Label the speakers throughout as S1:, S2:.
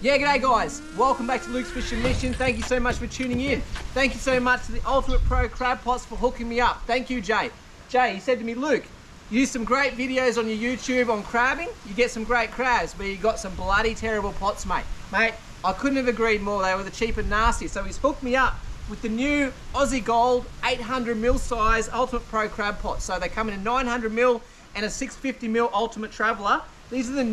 S1: Yeah, g'day guys. Welcome back to Luke's Fishin Mission. Thank you so much for tuning in. Thank you so much to the Ultimate Pro Crab Pots for hooking me up. Thank you, Jay. Jay, he said to me, Luke, you do some great videos on your YouTube on crabbing. You get some great crabs, but you got some bloody terrible pots, mate. Mate, I couldn't have agreed more. They were the cheap and nasty. So he's hooked me up with the new Aussie Gold 800ml size Ultimate Pro Crab Pots. So they come in a 900ml and a 650ml Ultimate Traveller. These are the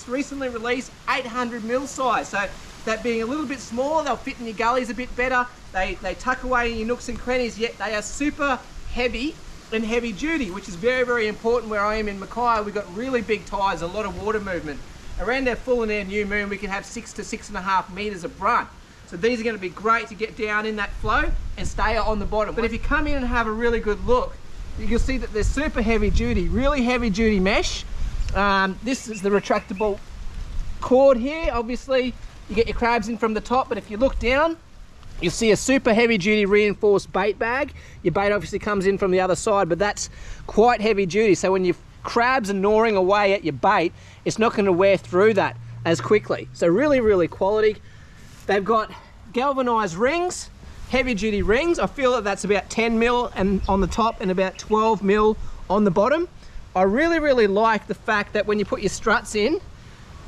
S1: recently released 800ml size. So that being a little bit smaller, they'll fit in your gullies a bit better. They tuck away in your nooks and crannies, yet they are super heavy and heavy duty, which is very, very important. Where I am in Mackay, we've got really big tides, a lot of water movement. Around our full and our new moon, we can have 6 to 6.5 meters of brunt. So these are going to be great to get down in that flow and stay on the bottom. But if you come in and have a really good look, you'll see that they're super heavy duty, really heavy duty mesh. This is the retractable cord here. Obviously you get your crabs in from the top, but if you look down, you'll see a super heavy duty reinforced bait bag. Your bait obviously comes in from the other side, but that's quite heavy duty. So when your crabs are gnawing away at your bait, it's not going to wear through that as quickly. So really, really quality. They've got galvanized rings, heavy duty rings. I feel that that's about 10mm and on the top and about 12mm on the bottom. I really, really like the fact that when you put your struts in,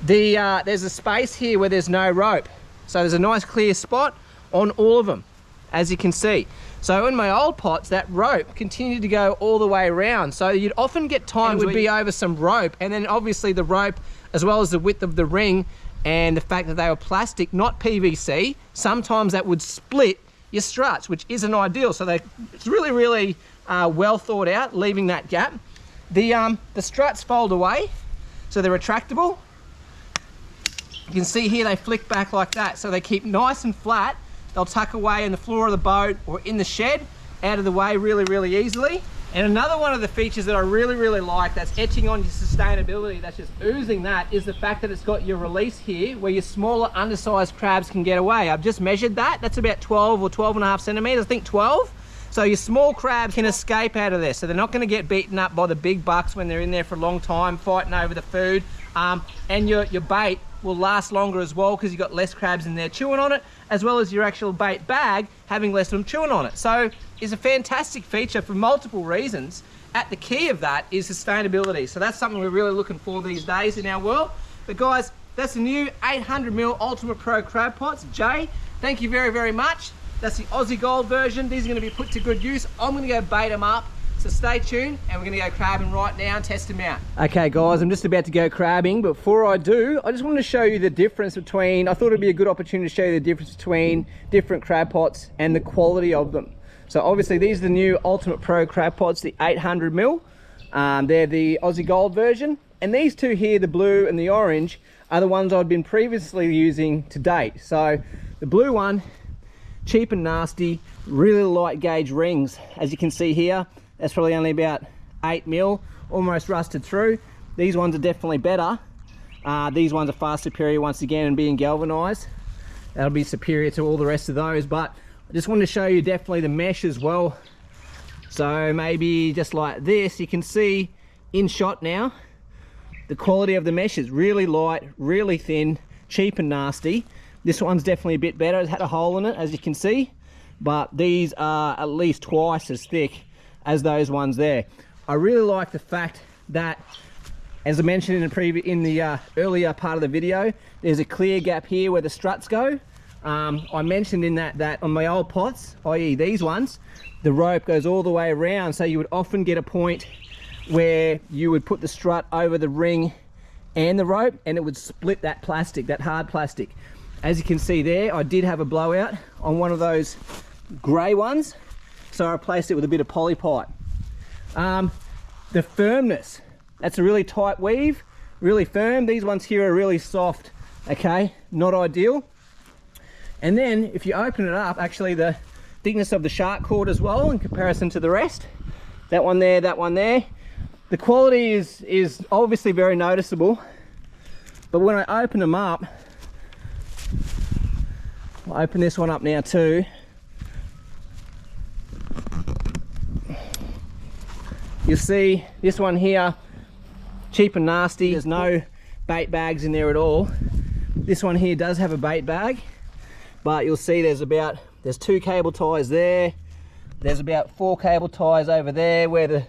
S1: there's a space here where there's no rope. So there's a nice clear spot on all of them, as you can see. So in my old pots, that rope continued to go all the way around. So you'd often get times would be over some rope, and then obviously the rope, as well as the width of the ring and the fact that they were plastic, not PVC, sometimes that would split your struts, which isn't ideal. So it's really, really well thought out, leaving that gap. The struts fold away, so they're retractable. You can see here they flick back like that, so they keep nice and flat. They'll tuck away in the floor of the boat or in the shed, out of the way really, really easily. And another one of the features that I really, really like that's etching on your sustainability, that's just oozing that, is the fact that it's got your release here where your smaller undersized crabs can get away. I've just measured that. That's about 12 or 12.5 centimeters, I think 12. So your small crabs can escape out of there. So they're not going to get beaten up by the big bucks when they're in there for a long time fighting over the food. And your bait will last longer as well because you've got less crabs in there chewing on it, as well as your actual bait bag having less of them chewing on it. So it's a fantastic feature for multiple reasons. At the key of that is sustainability. So that's something we're really looking for these days in our world. But guys, that's the new 800ml Ultimate Pro Crab Pots. Jay, thank you very, very much. That's the Aussie Gold version. These are going to be put to good use. I'm going to go bait them up. So stay tuned and we're going to go crabbing right now and test them out. Okay guys, I'm just about to go crabbing. But before I do, I just wanted to show you the difference between, I thought it'd be a good opportunity to show you the difference between different crab pots and the quality of them. So obviously these are the new Ultimate Pro Crab Pots, the 800ml. They're the Aussie Gold version. And these two here, the blue and the orange, are the ones I'd been previously using to date. So the blue one, cheap and nasty, really light gauge rings. As you can see here, that's probably only about 8mm, almost rusted through. These ones are definitely better. These ones are far superior once again and being galvanized. That'll be superior to all the rest of those, but I just wanted to show you definitely the mesh as well. So maybe just like this, you can see in shot now, the quality of the mesh is really light, really thin, cheap and nasty. This one's definitely a bit better. It's had a hole in it, as you can see, but these are at least twice as thick as those ones there. I really like the fact that, as I mentioned in the earlier part of the video, there's a clear gap here where the struts go. I mentioned in that on my old pots, i.e. these ones, the rope goes all the way around, so you would often get a point where you would put the strut over the ring and the rope and it would split that plastic, that hard plastic. As you can see there, I did have a blowout on one of those grey ones, so I replaced it with a bit of poly pipe. The firmness, that's a really tight weave, really firm. These ones here are really soft, okay, not ideal. And then if you open it up, actually the thickness of the shark cord as well in comparison to the rest, that one there, the quality is obviously very noticeable. But when I open them up, I'll open this one up now too. You'll see this one here, cheap and nasty. There's no bait bags in there at all. This one here does have a bait bag, but you'll see there's 2 cable ties there. There's about 4 cable ties over there where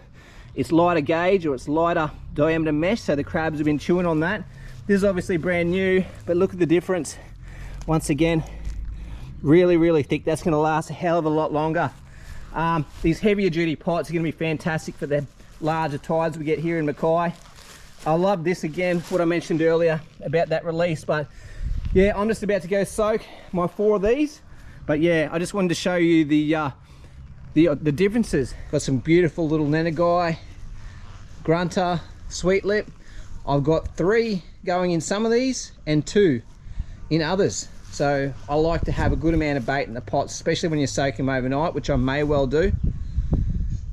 S1: it's lighter gauge or it's lighter diameter mesh, so the crabs have been chewing on that. This is obviously brand new, but look at the difference. Once again, really, really thick. That's going to last a hell of a lot longer. These heavier duty pots are going to be fantastic for the larger tides we get here in Mackay. I love this again, what I mentioned earlier about that release, but yeah, I'm just about to go soak my 4 of these. But yeah, I just wanted to show you the differences. Got some beautiful little Nenagai, grunter, sweet lip. I've got 3 going in some of these and 2 in others. So I like to have a good amount of bait in the pots, especially when you soak them overnight, which I may well do.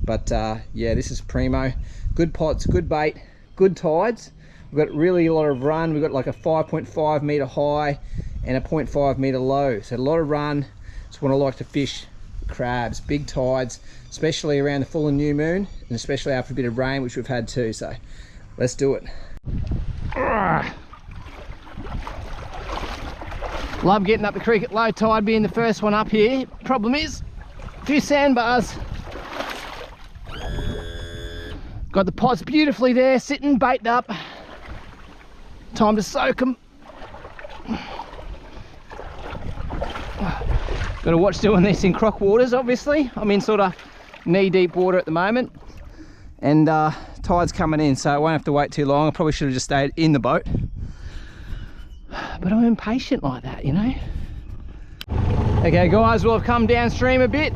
S1: But yeah, this is primo. Good pots, good bait, good tides. We've got really a lot of run. We've got like a 5.5 meter high and a 0.5 meter low. So a lot of run. It's when I like to fish crabs, big tides, especially around the full and new moon, and especially after a bit of rain, which we've had too. So let's do it. Love getting up the creek at low tide, being the first one up here. Problem is, a few sandbars. Got the pots beautifully there, sitting, baited up. Time to soak them. Got to watch doing this in croc waters, obviously. I'm in sort of knee-deep water at the moment. And tide's coming in, so I won't have to wait too long. I probably should have just stayed in the boat. But I'm impatient like that, you know. Okay guys, well I've come downstream a bit.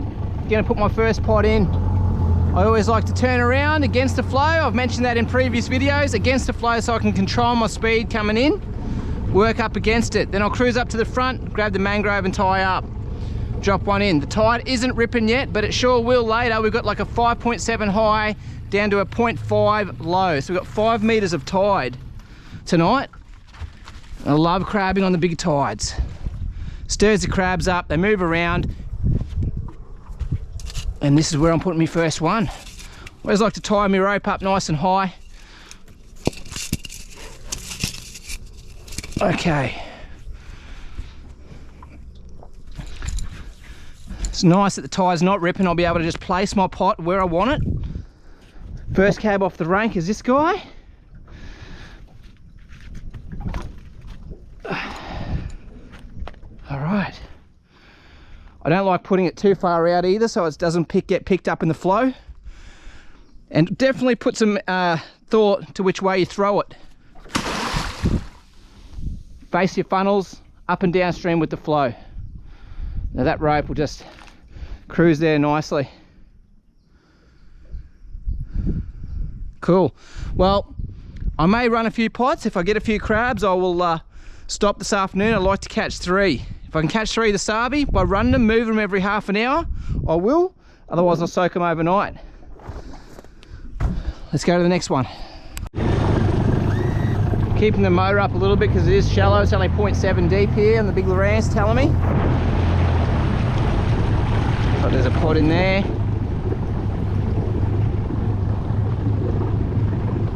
S1: Gonna put my first pot in. I always like to turn around against the flow. I've mentioned that in previous videos, against the flow, so I can control my speed coming in, work up against it. Then I'll cruise up to the front, grab the mangrove and tie up. Drop one in. The tide isn't ripping yet, but it sure will later. We've got like a 5.7 high down to a 0.5 low. So we've got 5 meters of tide tonight. I love crabbing on the big tides. Stirs the crabs up, they move around. And this is where I'm putting my first one. I always like to tie my rope up nice and high. Okay. It's nice that the tide's not ripping. I'll be able to just place my pot where I want it. First cab off the rank is this guy. All right. I don't like putting it too far out either, so it doesn't get picked up in the flow. And definitely put some thought to which way you throw it. Face your funnels up and downstream with the flow. Now that rope will just cruise there nicely. Cool. Well, I may run a few pots. If I get a few crabs, I will stop this afternoon. I like to catch 3. If I can catch 3 this Sabi by running them, moving them every half an hour, I will. Otherwise, I'll soak them overnight. Let's go to the next one. Keeping the motor up a little bit because it is shallow. It's only 0.7 deep here, and the big Loran's telling me. Oh, there's a pot in there.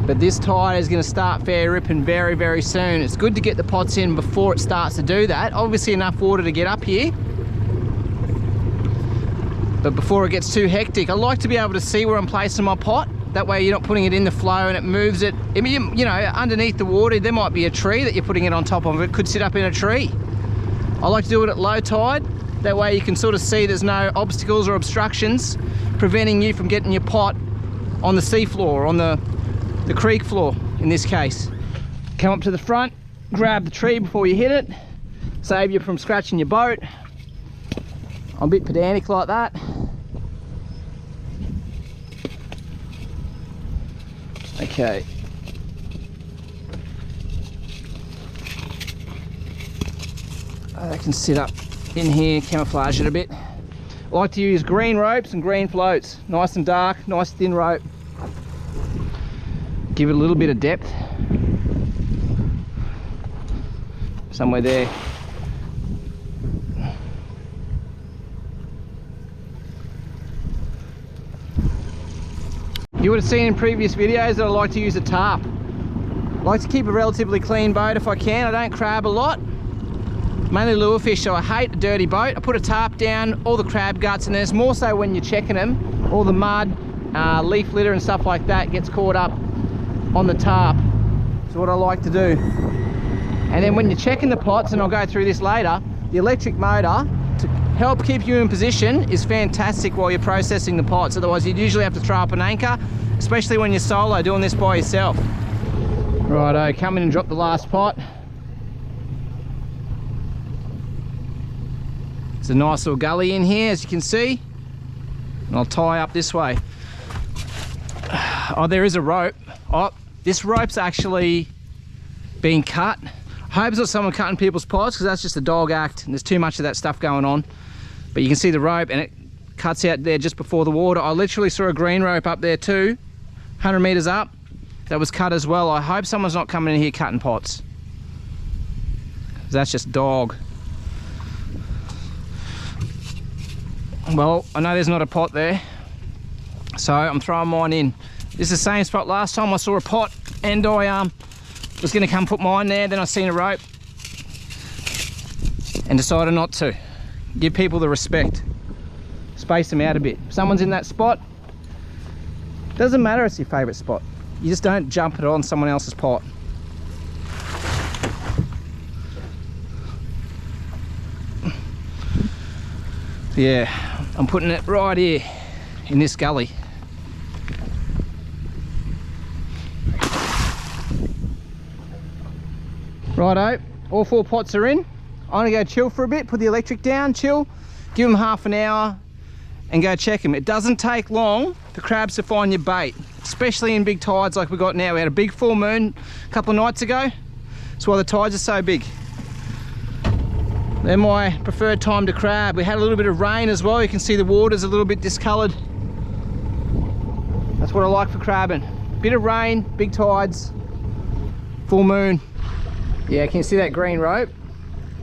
S1: But this tide is going to start fair ripping very, very soon. It's good to get the pots in before it starts to do that. Obviously enough water to get up here, but before it gets too hectic. I like to be able to see where I'm placing my pot. That way you're not putting it in the flow and it moves it. I mean, you know, underneath the water there might be a tree that you're putting it on top of. It could sit up in a tree. I like to do it at low tide. That way you can sort of see there's no obstacles or obstructions preventing you from getting your pot on the sea floor, on the creek floor in this case. Come up to the front, grab the tree before you hit it, save you from scratching your boat. I'm a bit pedantic like that. Okay. I can sit up in here, camouflage it a bit. I like to use green ropes and green floats. Nice and dark, nice thin rope. Give it a little bit of depth. Somewhere there. You would have seen in previous videos that I like to use a tarp. I like to keep a relatively clean boat if I can. I don't crab a lot. mainly lure fish, so I hate a dirty boat. I put a tarp down, all the crab guts, and there's more so when you're checking them, all the mud, leaf litter and stuff like that gets caught up on the tarp. So what I like to do. And then when you're checking the pots, and I'll go through this later, the electric motor to help keep you in position is fantastic while you're processing the pots. Otherwise you'd usually have to throw up an anchor, especially when you're solo doing this by yourself. Righto, come in and drop the last pot. There's a nice little gully in here, as you can see. And I'll tie up this way. Oh, there is a rope. Oh, this rope's actually been cut. I hope it's not someone cutting people's pots, because that's just a dog act and there's too much of that stuff going on. But you can see the rope and it cuts out there just before the water. I literally saw a green rope up there too, 100 meters up, that was cut as well. I hope someone's not coming in here cutting pots. That's just dog. Well, I know there's not a pot there, so I'm throwing mine in. This is the same spot last time I saw a pot, and I was going to come put mine there, then I seen a rope and decided not to. Give people the respect, space them out a bit. If someone's in that spot, doesn't matter if it's your favourite spot, you just don't jump it on someone else's pot. Yeah, I'm putting it right here in this gully. Righto, all 4 pots are in. I'm gonna go chill for a bit, put the electric down, chill, give them half an hour and go check them. It doesn't take long for crabs to find your bait, especially in big tides like we got now. We had a big full moon a couple of nights ago. That's why the tides are so big. They're my preferred time to crab. We had a little bit of rain as well. You can see the water's a little bit discoloured. That's what I like for crabbing. Bit of rain, big tides, full moon. Yeah, can you see that green rope?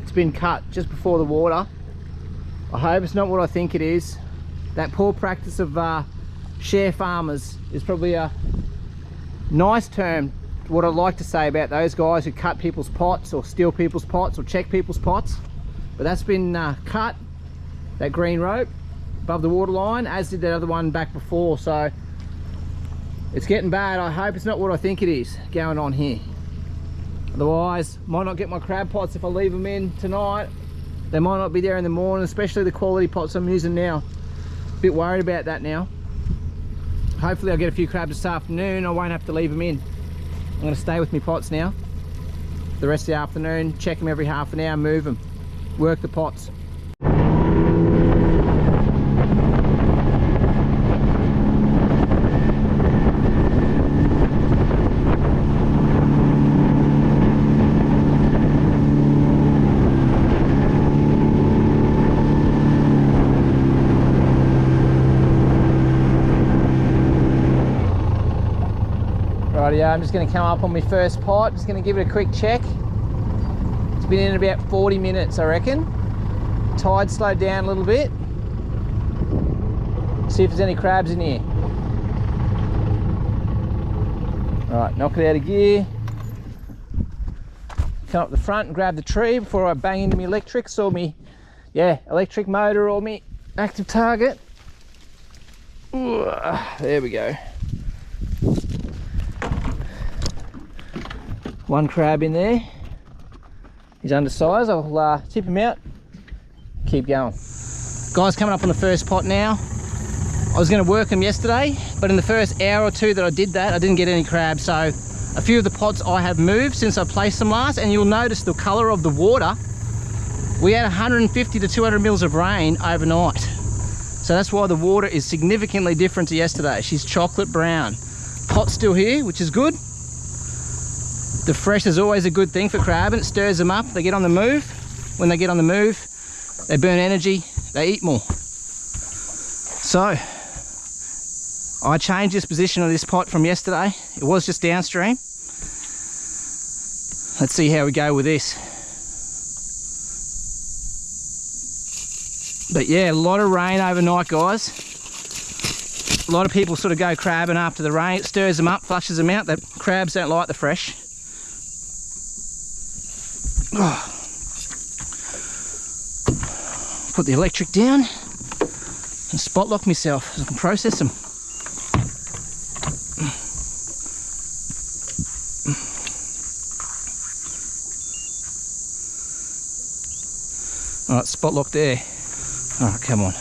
S1: It's been cut just before the water. I hope it's not what I think it is. That poor practice of share farmers is probably a nice term, what I like to say about those guys who cut people's pots or steal people's pots or check people's pots. But that's been cut, that green rope above the water line, as did that other one back before. So it's getting bad. I hope it's not what I think it is going on here. Otherwise, might not get my crab pots if I leave them in tonight. They might not be there in the morning, especially the quality pots I'm using now. A bit worried about that now. Hopefully I'll get a few crabs this afternoon. I won't have to leave them in. I'm going to stay with my pots now the rest of the afternoon, check them every half an hour, move them, work the pots. Rightio, I'm just going to come up on my first pot, just going to give it a quick check. It's been in about 40 minutes, I reckon. Tide slowed down a little bit. See if there's any crabs in here. Right, knock it out of gear. Come up the front and grab the tree before I bang into my electrics or me, electric motor or me active target. Ooh, there we go. One crab in there. He's undersized. I'll tip him out, keep going. Guys, coming up on the first pot now. I was going to work them yesterday, but in the first hour or two that I did that, I didn't get any crabs. So a few of the pots I have moved since I placed them last, and you'll notice the colour of the water. We had 150 to 200 mils of rain overnight. So that's why the water is significantly different to yesterday. She's chocolate brown. Pot's still here, which is good. The fresh is always a good thing for crabbing. It stirs them up, they get on the move. When they get on the move, they burn energy, they eat more. So, I changed this position of this pot from yesterday. It was just downstream. Let's see how we go with this. But yeah, a lot of rain overnight, guys. A lot of people sort of go crabbing after the rain. It stirs them up, flushes them out. The crabs don't like the fresh. Oh. Put the electric down and spot lock myself so I can process them. Alright, spot lock there. Alright, come on.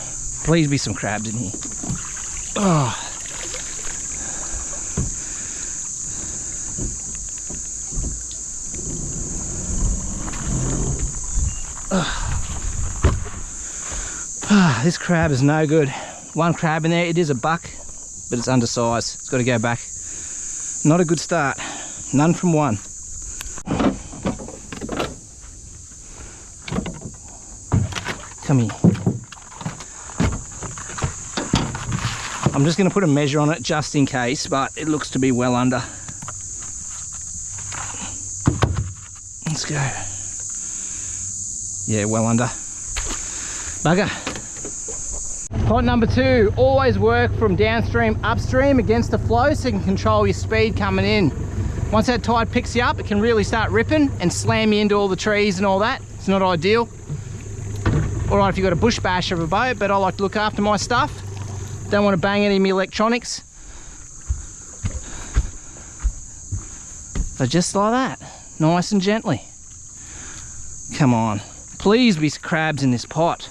S1: Please be some crabs in here. Oh. This crab is no good. One crab in there, it is a buck, but it's undersized. It's got to go back. Not a good start. None from one. Come here. I'm just going to put a measure on it just in case, but it looks to be well under. Let's go. Yeah, well under. Bugger. Pot number 2, always work from downstream upstream against the flow so you can control your speed coming in. Once that tide picks you up, it can really start ripping and slam you into all the trees and all that. It's not ideal. Alright if you've got a bush bash of a boat, but I like to look after my stuff. Don't want to bang any of my electronics. So just like that, nice and gently. Come on, please be crabs in this pot.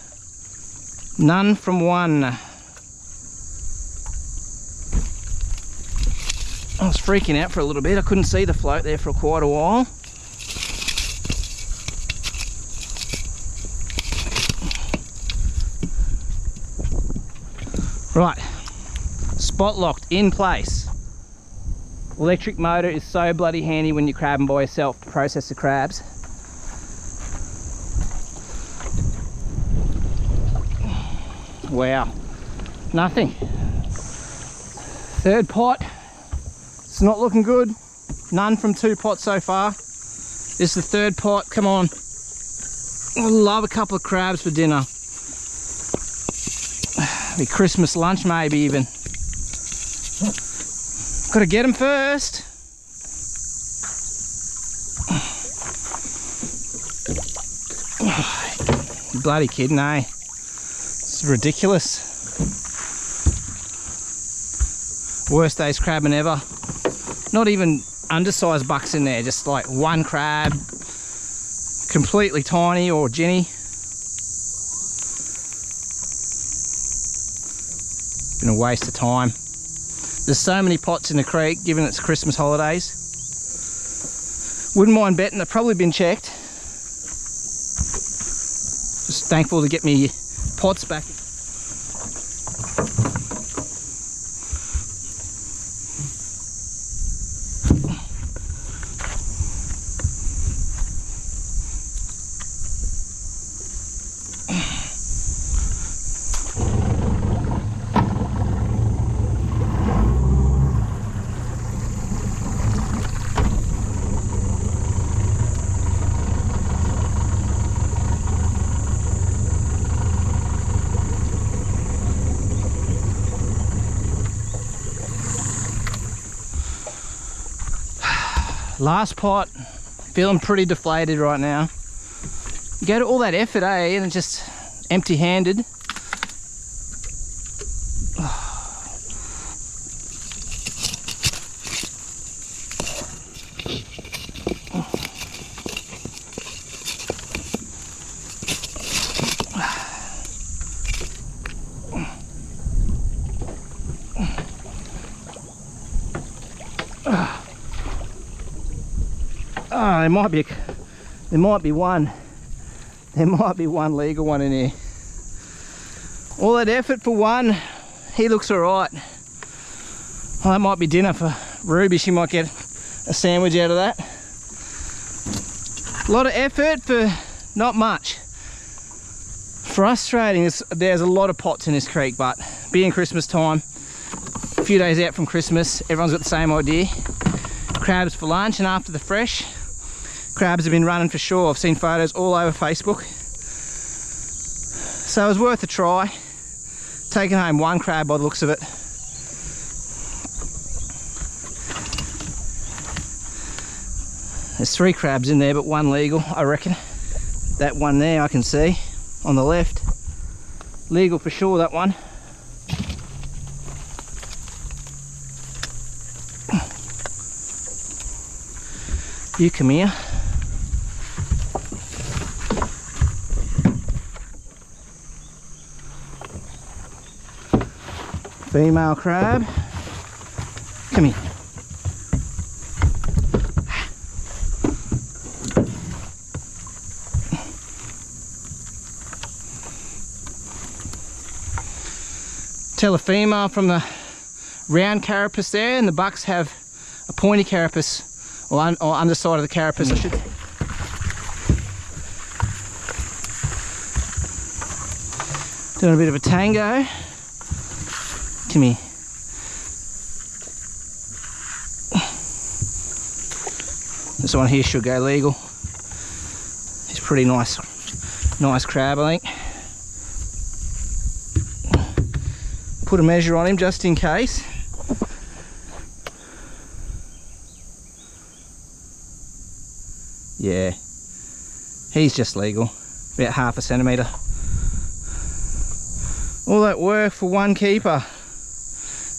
S1: None from one. I was freaking out for a little bit. I couldn't see the float there for quite a while. Right, spot locked in place. Electric motor is so bloody handy when you're crabbing by yourself to process the crabs. Wow, nothing. Third pot, it's not looking good. None from 2 pots so far. This is the third pot, come on. I love a couple of crabs for dinner. Be Christmas lunch maybe even. Gotta get them first. You bloody kidding, eh? It's ridiculous. Worst day's crabbing ever. Not even undersized bucks in there, just like one crab, completely tiny or ginny. Been a waste of time. There's so many pots in the creek given it's Christmas holidays. Wouldn't mind betting they've probably been checked. Just thankful to get me pots back. Last pot, feeling pretty deflated right now. You go to all that effort, eh, and it's just empty-handed. Oh, there might be one legal one in here. All that effort for one, he looks all right. Well, that might be dinner for Ruby. She might get a sandwich out of that. A lot of effort for not much. Frustrating. There's a lot of pots in this creek, but being Christmas time, a few days out from Christmas, everyone's got the same idea. Crabs for lunch, and after the fresh, crabs have been running for sure. I've seen photos all over Facebook. So it was worth a try. Taking home one crab by the looks of it. There's 3 crabs in there, but one legal, I reckon. That one there I can see on the left. Legal for sure, that one. You come here. Female crab. Come here. Tell a female from the round carapace there, and the bucks have a pointy carapace, or underside of the carapace, I should. Doing a bit of a tango. Come here. This one here should go legal. He's pretty nice crab, I think. Put a measure on him just in case. Yeah, he's just legal, about 1/2 centimetre. All that work for one keeper.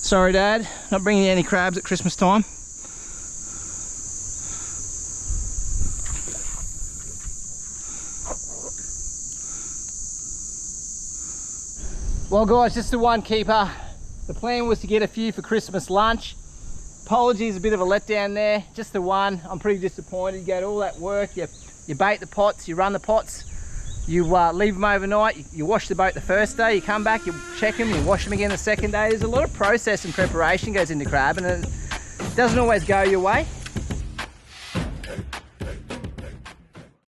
S1: Sorry Dad, not bringing you any crabs at Christmas time. Well guys, just the one keeper. The plan was to get a few for Christmas lunch. Apologies, a bit of a letdown there. Just the one. I'm pretty disappointed. You go to all that work, you bait the pots, you run the pots, you leave them overnight, you wash the boat the first day, you come back, you check them, you wash them again the second day. There's a lot of process and preparation goes into crab, and it doesn't always go your way.